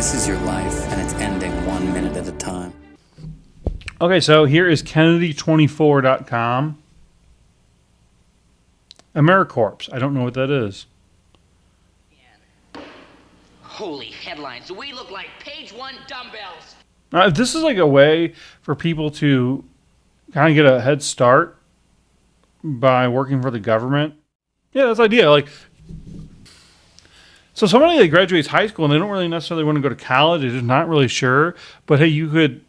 This is your life, and it's ending 1 minute at a time. Okay, so here is Kennedy24.com. AmeriCorps. I don't know what that is. Holy headlines. We look like page one dumbbells. Now, if this is like a way for people to kind of get a head start by working for the government, yeah, that's the idea. Like, so somebody that graduates high school and they don't really necessarily want to go to college, they're just not really sure. But hey, you could,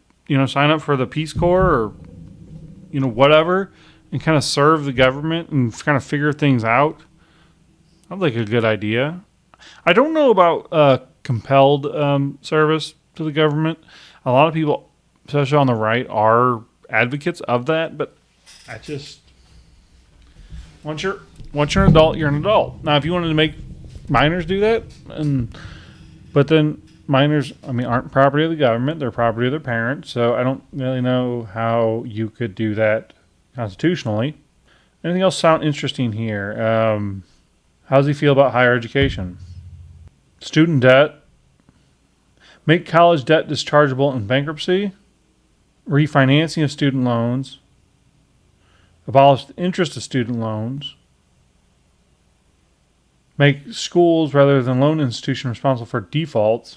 sign up for the Peace Corps or, whatever, and kind of serve the government and kind of figure things out. Sounds like a good idea. I don't know about compelled service to the government. A lot of people, especially on the right, are advocates of that. But I just, once you're an adult, you're an adult. Now, if you wanted to make minors do that, but then minors, aren't property of the government. They're property of their parents. So I don't really know how you could do that constitutionally. Anything else sound interesting here? How does he feel about higher education? Student debt. Make college debt dischargeable in bankruptcy. Refinancing of student loans. Abolish the interest of student loans. Make schools rather than loan institutions responsible for defaults.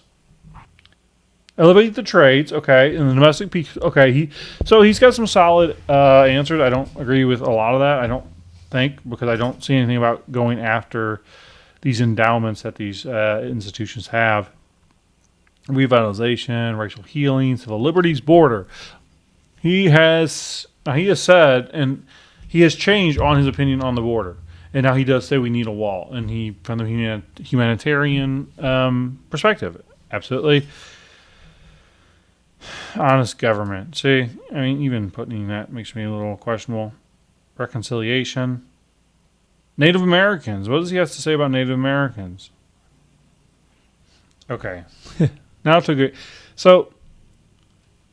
Elevate the trades, okay, and the domestic peace, okay. He's got some solid answers. I don't agree with a lot of that. I don't think, because I don't see anything about going after these endowments that these institutions have. Revitalization, racial healing, civil liberties, border. He has said, and he has changed on his opinion on the border. And now he does say we need a wall, and he from the humanitarian perspective, absolutely. Honest government. See, even putting that makes me a little questionable. Reconciliation. Native Americans. What does he have to say about Native Americans? Okay. Now to go. So,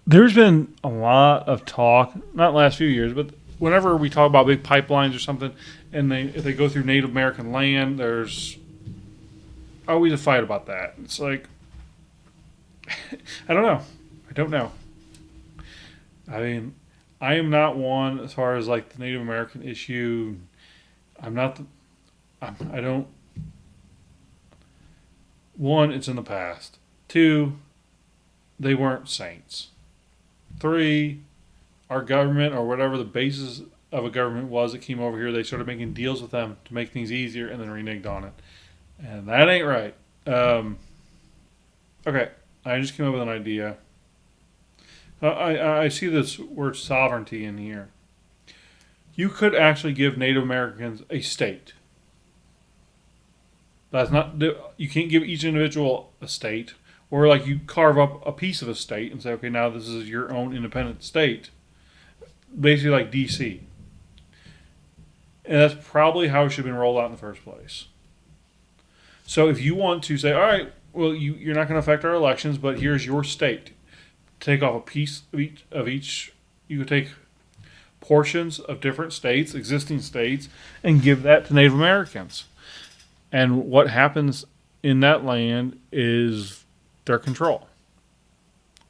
there's been a lot of talk, not last few years, but whenever we talk about big pipelines or something, and if they go through Native American land, there's always a fight about that. It's like, I don't know. I am not one as far as like the Native American issue. One, it's in the past. Two, they weren't saints. Three, our government or whatever the basis of a government was that came over here, they started making deals with them to make things easier and then reneged on it. And that ain't right. Okay, I just came up with an idea. I see this word sovereignty in here. You could actually give Native Americans a state. You can't give each individual a state, or like you carve up a piece of a state and say, okay, now this is your own independent state. Basically like DC. And that's probably how it should have been rolled out in the first place. So if you want to say, all right, well, you're not going to affect our elections, but here's your state. Take off a piece of each. You could take portions of different states, existing states, and give that to Native Americans. And what happens in that land is their control.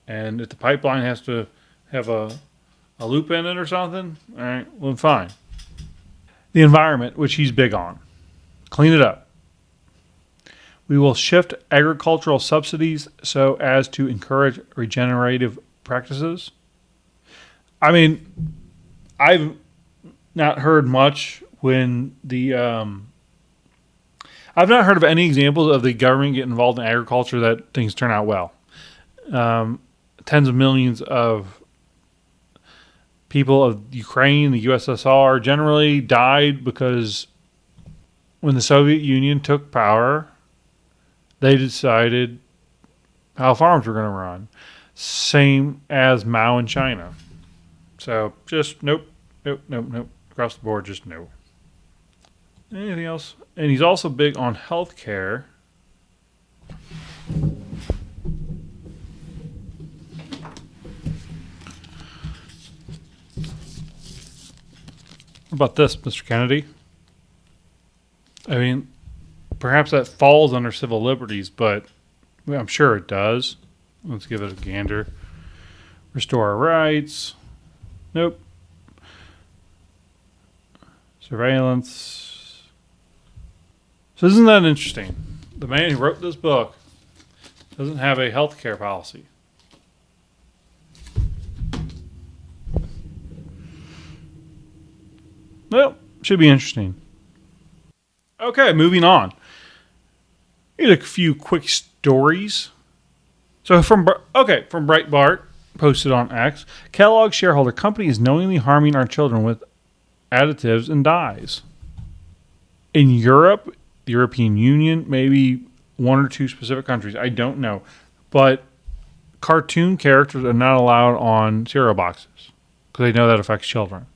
And if the pipeline has to have a loop in it or something, all right, well, fine. The environment, which he's big on. Clean it up. We will shift agricultural subsidies so as to encourage regenerative practices. I've not heard much when I've not heard of any examples of the government getting involved in agriculture that things turn out well. Tens of millions of people of Ukraine, the USSR, generally died because when the Soviet Union took power, they decided how farms were going to run. Same as Mao in China. So just nope. Across the board, just no. Anything else? And he's also big on healthcare. What about this, Mr. Kennedy? Perhaps that falls under civil liberties, but Well, I'm sure it does. Let's give it a gander. Restore our rights. Nope. Surveillance. So isn't that interesting? The man who wrote this book doesn't have a health care policy. Well, should be interesting. Okay, moving on. Here's a few quick stories. So from Breitbart, posted on X, Kellogg shareholder company is knowingly harming our children with additives and dyes. In Europe, the European Union, maybe one or two specific countries, I don't know, but cartoon characters are not allowed on cereal boxes because they know that affects children.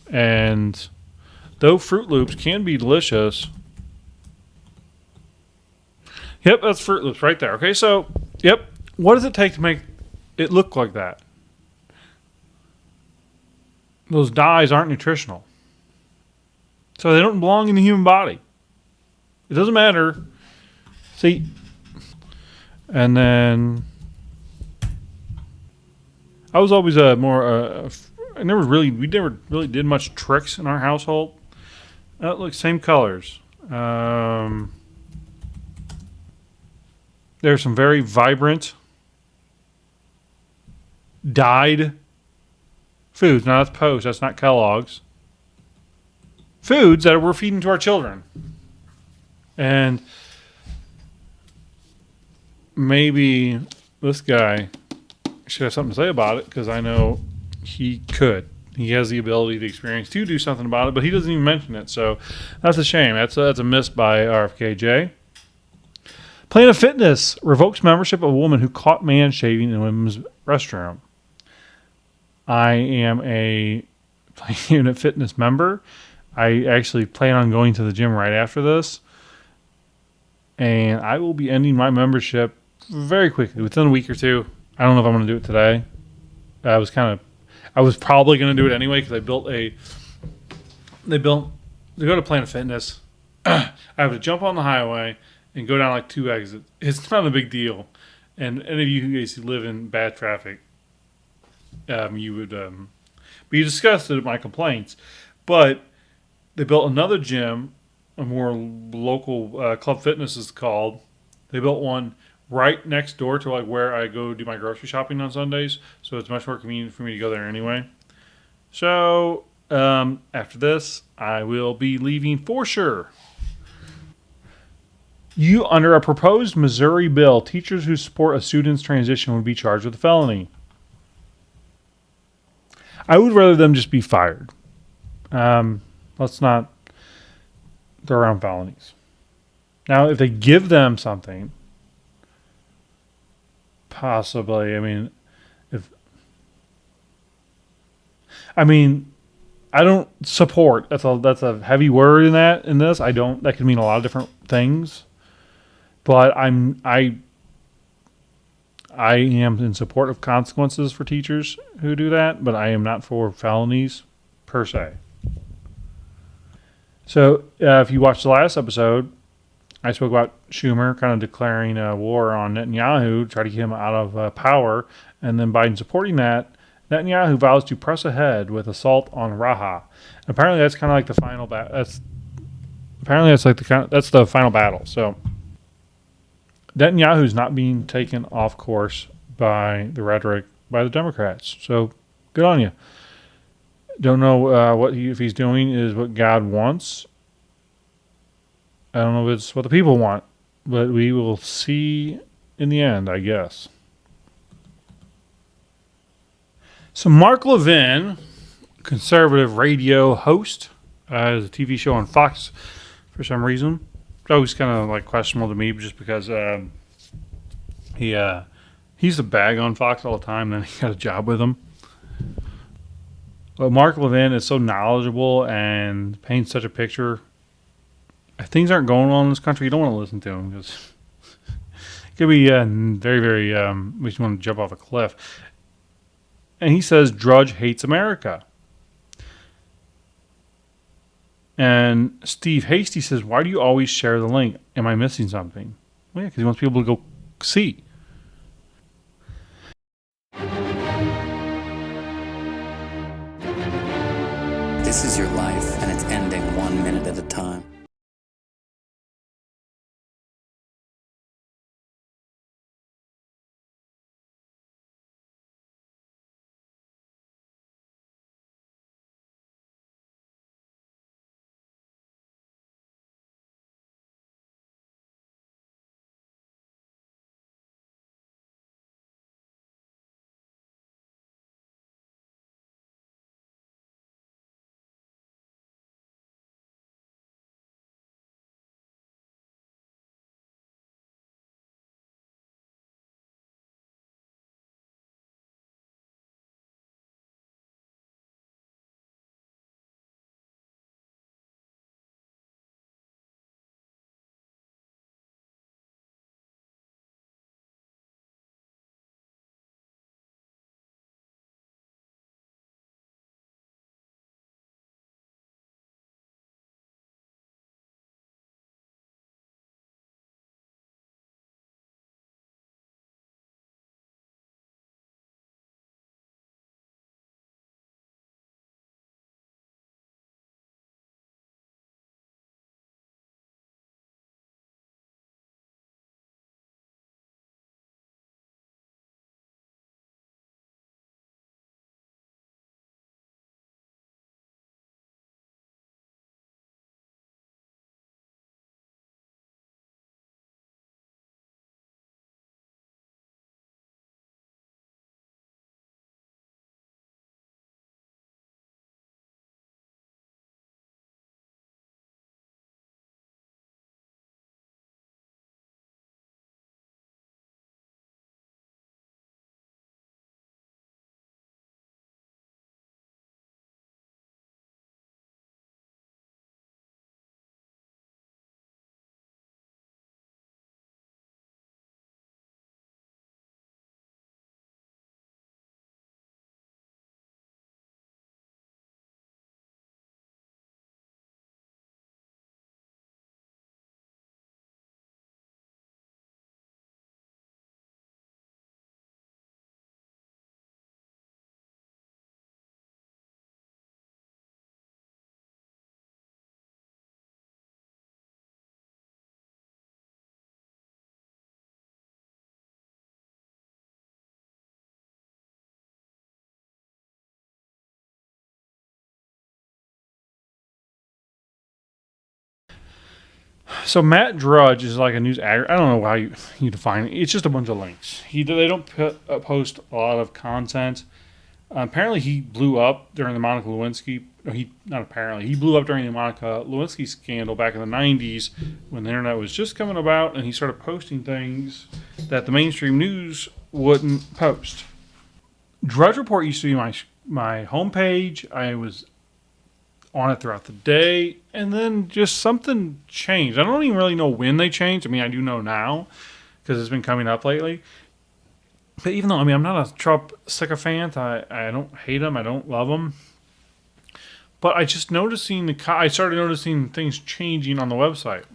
And though Fruit Loops can be delicious, yep, that's Fruit Loops right there. Okay, so, yep, what does it take to make it look like that? Those dyes aren't nutritional. So they don't belong in the human body. It doesn't matter. See, and then I was always we never really did much tricks in our household. Look, same colors. There's some very vibrant dyed foods. Now that's Post. That's not Kellogg's. Foods that we're feeding to our children. And maybe this guy should have something to say about it because I know he could. He has the ability, the experience to do something about it, but he doesn't even mention it. So that's a shame. That's a miss by RFKJ. Planet Fitness revokes membership of a woman who caught man shaving in a women's restroom. I am a Planet Fitness member. I actually plan on going to the gym right after this. And I will be ending my membership very quickly, within a week or two. I don't know if I'm going to do it today. I was probably going to do it anyway because they go to Planet Fitness. I have to jump on the highway and go down like 2 exits. It's not a big deal. And any of you guys who live in bad traffic, you would be disgusted at my complaints. But they built another gym, a more local Club Fitness is called. They built one right next door to like where I go do my grocery shopping on Sundays, so it's much more convenient for me to go there anyway. So after this, I will be leaving for sure. Under a proposed Missouri bill, teachers who support a student's transition would be charged with a felony. I would rather them just be fired. Let's not throw around felonies. Now, if they give them something, possibly. I don't support. That's a heavy word in this. I don't. That could mean a lot of different things. But I am in support of consequences for teachers who do that, but I am not for felonies per se. So if you watched the last episode, I spoke about Schumer kind of declaring a war on Netanyahu to try to get him out of power, and then Biden supporting that. Netanyahu vows to press ahead with assault on Rafah. Apparently, that's kind of like the final battle. That's the final battle. So Netanyahu's not being taken off course by the rhetoric by the Democrats. So good on you. Don't know if he's doing is what God wants. I don't know if it's what the people want, but we will see in the end, I guess. So Mark Levin, conservative radio host, has a TV show on Fox for some reason. It's always kind of like questionable to me just because he's a bag on Fox all the time, then he got a job with them. But Mark Levin is so knowledgeable and paints such a picture. If things aren't going well in this country, you don't want to listen to him because it could be very, very, makes you want to jump off a cliff. And he says Drudge hates America. And Steve Hasty says, why do you always share the link? Am I missing something? Well, yeah, because he wants people to go see. This is your life, and it's ending 1 minute at a time. So Matt Drudge is like a news aggregator. I don't know how you define it. It's just a bunch of links. They don't post a lot of content. Apparently, he blew up during the Monica Lewinsky. No, he blew up during the Monica Lewinsky scandal back in the '90s when the internet was just coming about, and he started posting things that the mainstream news wouldn't post. Drudge Report used to be my homepage. I was on it throughout the day, and then just something changed. I don't even really know when they changed. I mean, I do know now because it's been coming up lately. But even though, I mean, I'm not a Trump sycophant, I don't hate him, I don't love him. But I just I started noticing things changing on the website.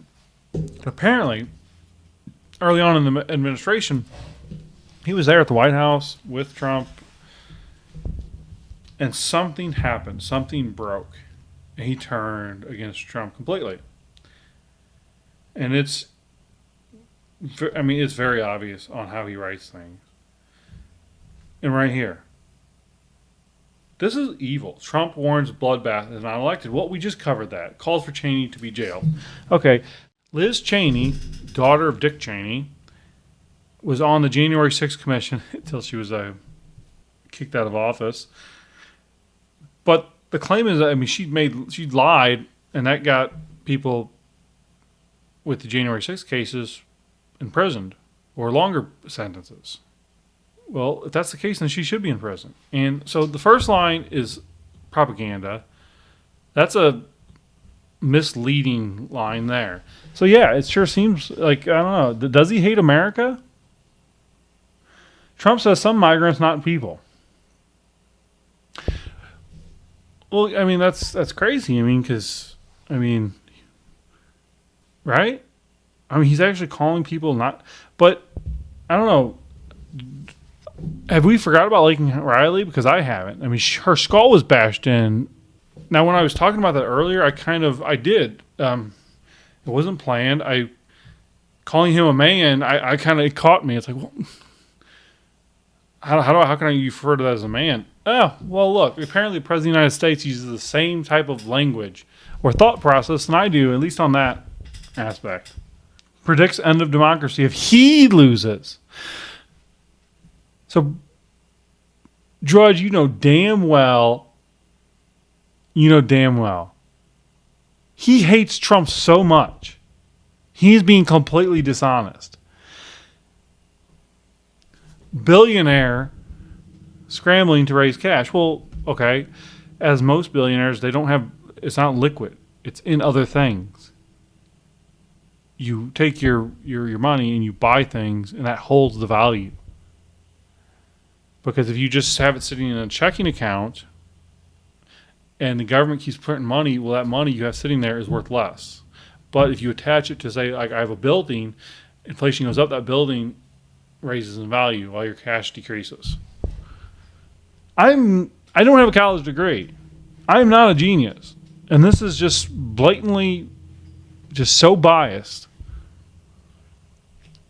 Apparently, early on in the administration, he was there at the White House with Trump, and something happened. Something broke. And he turned against Trump completely. And it's very obvious on how he writes things. And right here. This is evil. Trump warns bloodbath is not elected. Well, we just covered that. Calls for Cheney to be jailed. Okay. Liz Cheney, daughter of Dick Cheney, was on the January 6th commission until she was kicked out of office. But the claim is, I mean, she lied, and that got people with the January 6th cases imprisoned or longer sentences. Well, if that's the case, then she should be in prison. And so the first line is propaganda. That's a misleading line there. So yeah, it sure seems like, I don't know, does he hate America? Trump says some migrants, not people. Well, I mean, that's crazy. I mean, because, right? I mean, he's actually calling people not, but I don't know. Have we forgot about Lincoln Riley? Because I haven't. I mean, her skull was bashed in. Now, when I was talking about that earlier, I did. It wasn't planned. Calling him a man, I kind of, it caught me. It's like, well, how can I refer to that as a man? Oh, well, look, apparently the President of the United States uses the same type of language or thought process than I do, at least on that aspect. Predicts end of democracy if he loses. So, Drudge, you know damn well, he hates Trump so much. He's being completely dishonest. Billionaire scrambling to raise cash. Well, okay, as most billionaires, they don't have, it's not liquid. It's in other things. You take your money and you buy things, and that holds the value. Because if you just have it sitting in a checking account and the government keeps printing money, well, that money you have sitting there is worth less. But if you attach it to, say, like I have a building, inflation goes up, that building raises in value while your cash decreases. I don't have a college degree. I'm not a genius. And this is just blatantly just so biased.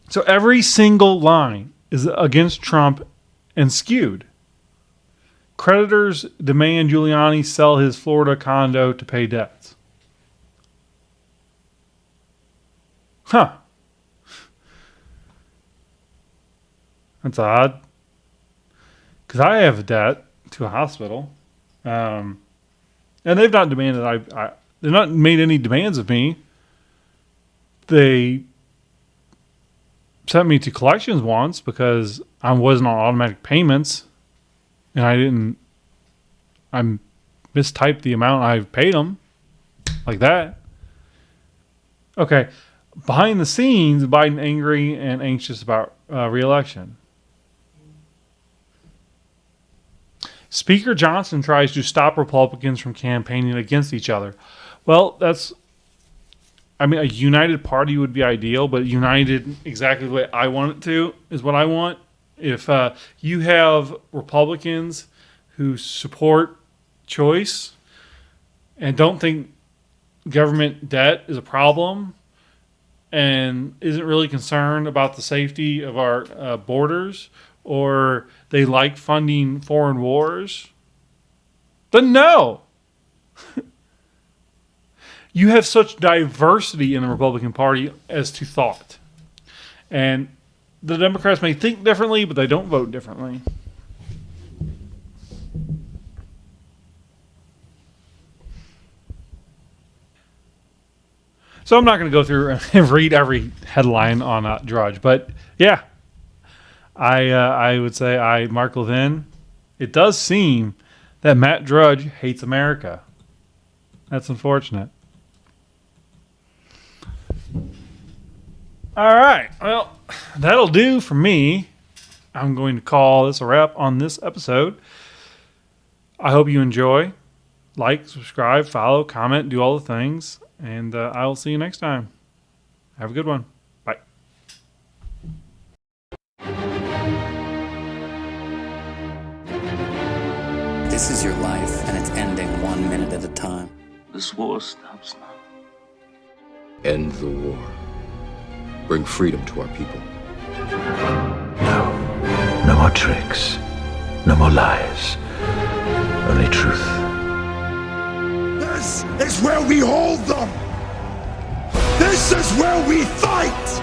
So every single line is against Trump and skewed. Creditors demand Giuliani sell his Florida condo to pay debts. Huh. That's odd. Because I have a debt to a hospital. And they've not demanded, they've not made any demands of me. They sent me to collections once because I wasn't on automatic payments. And I mistyped the amount I paid them. Like that. Okay. Behind the scenes, Biden angry and anxious about re-election. Speaker Johnson tries to stop Republicans from campaigning against each other. Well, a united party would be ideal, but united exactly the way I want it to is what I want. If you have Republicans who support choice and don't think government debt is a problem and isn't really concerned about the safety of our borders, or they like funding foreign wars, then no. You have such diversity in the Republican Party as to thought. And the Democrats may think differently, but they don't vote differently. So I'm not going to go through and read every headline on Drudge, but yeah, I would say Mark Levin. It does seem that Matt Drudge hates America. That's unfortunate. All right, well, that'll do for me. I'm going to call this a wrap on this episode. I hope you enjoy. Like, subscribe, follow, comment, do all the things. And I will see you next time. Have a good one. Bye. This is your life, and it's ending 1 minute at a time. This war stops now. End the war. Bring freedom to our people. No. No more tricks. No more lies. Only truth. This is where we hold them! This is where we fight!